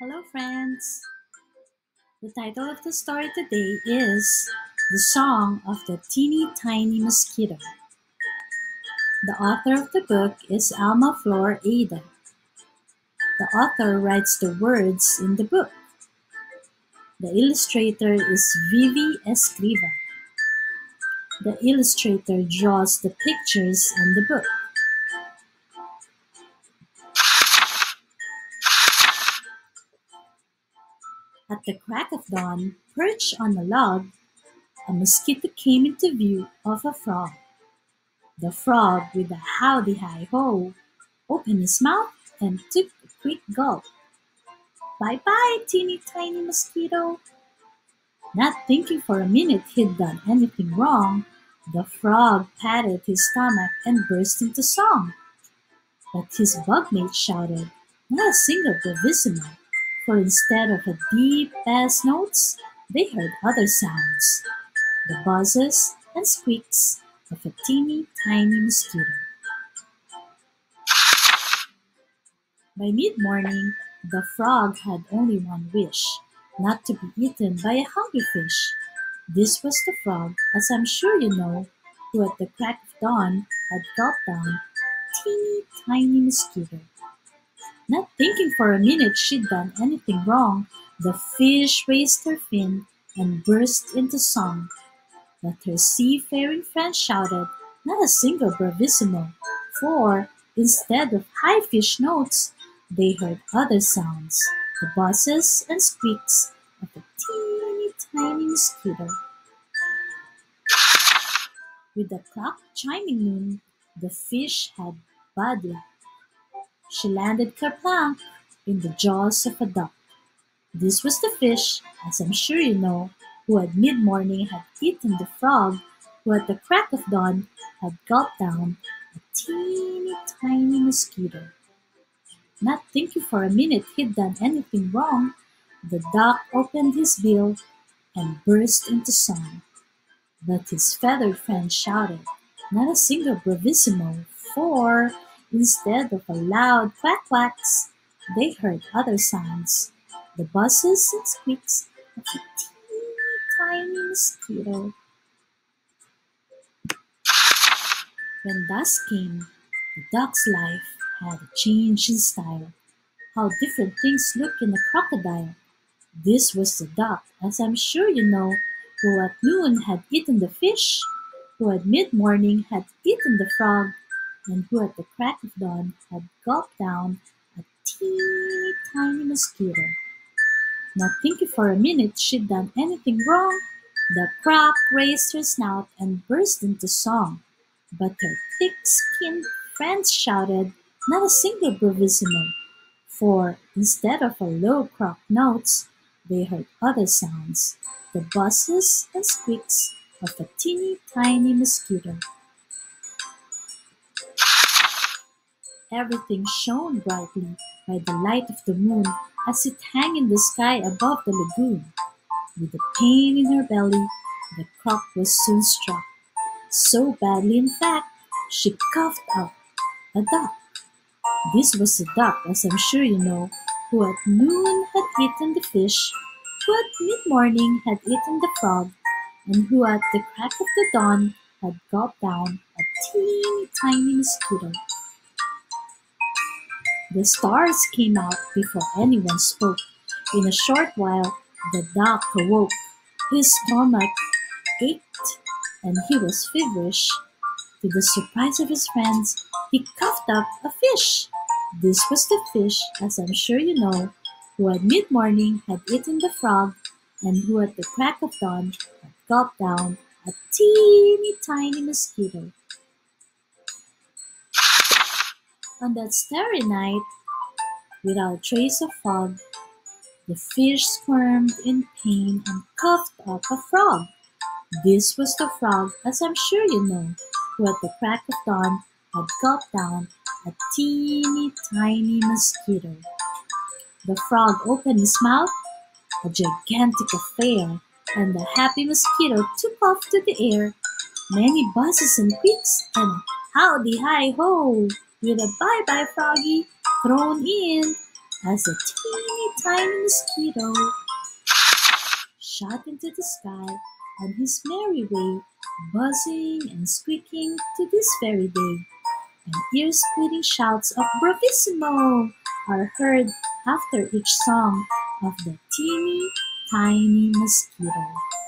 Hello, friends! The title of the story today is The Song of the Teeny Tiny Mosquito. The author of the book is Alma Flor Ada. The author writes the words in the book. The illustrator is Vivi Escriva. The illustrator draws the pictures in the book. At the crack of dawn, perched on a log, a mosquito came into view of a frog. The frog, with a howdy hi ho, opened his mouth and took a quick gulp. Bye bye, teeny tiny mosquito. Not thinking for a minute he'd done anything wrong, the frog patted his stomach and burst into song. But his bugmate shouted, not a single bravissimo, for instead of a deep bass notes, they heard other sounds, the buzzes and squeaks of a teeny tiny mosquito. By mid-morning, the frog had only one wish, not to be eaten by a hungry fish. This was the frog, as I'm sure you know, who at the crack of dawn had gulped down a teeny tiny mosquito. Not thinking for a minute she'd done anything wrong, the fish raised her fin and burst into song. But her seafaring friends shouted, not a single bravissimo, for, instead of high fish notes, they heard other sounds, the buzzes and squeaks of a teeny tiny mosquito. With the clock chiming noon, the fish had bad luck. She landed kerplunk in the jaws of a duck. This was the fish, as I'm sure you know, who at mid-morning had eaten the frog, who at the crack of dawn had gulped down a teeny tiny mosquito. Not thinking for a minute he'd done anything wrong, the duck opened his bill and burst into song. But his feathered friend shouted, not a single bravissimo, for, instead of a loud quack-quacks, they heard other sounds, the buzzes and squeaks of a teeny tiny mosquito. When dusk came, the duck's life had a change in style. How different things look in a crocodile. This was the duck, as I'm sure you know, who at noon had eaten the fish, who at mid-morning had eaten the frog, and who at the crack of dawn had gulped down a teeny tiny mosquito. Not thinking for a minute she'd done anything wrong, the croc raised her snout and burst into song. But her thick-skinned friends shouted, not a single bravissimo, for, instead of a low croak notes, they heard other sounds, the buzzes and squeaks of a teeny tiny mosquito. Everything shone brightly by the light of the moon as it hung in the sky above the lagoon. With a pain in her belly, the croc was soon struck. So badly, in fact, she coughed out a duck. This was the duck, as I'm sure you know, who at noon had eaten the fish, who at mid-morning had eaten the frog, and who at the crack of the dawn had gulped down a teeny tiny mosquito. The stars came out before anyone spoke. In a short while, the duck awoke. His stomach ached, and he was feverish. To the surprise of his friends, he coughed up a fish. This was the fish, as I'm sure you know, who at mid-morning had eaten the frog, and who at the crack of dawn had gulped down a teeny tiny mosquito. On that starry night, without a trace of fog, the fish squirmed in pain and coughed up a frog. This was the frog, as I'm sure you know, who at the crack of dawn had gulped down a teeny tiny mosquito. The frog opened his mouth, a gigantic affair, and the happy mosquito took off to the air. Many buzzes and quicks and a howdy hi ho, with a bye bye froggy thrown in as a teeny tiny mosquito shot into the sky on his merry way, buzzing and squeaking to this very day. And ear-splitting shouts of bravissimo are heard after each song of the teeny tiny mosquito.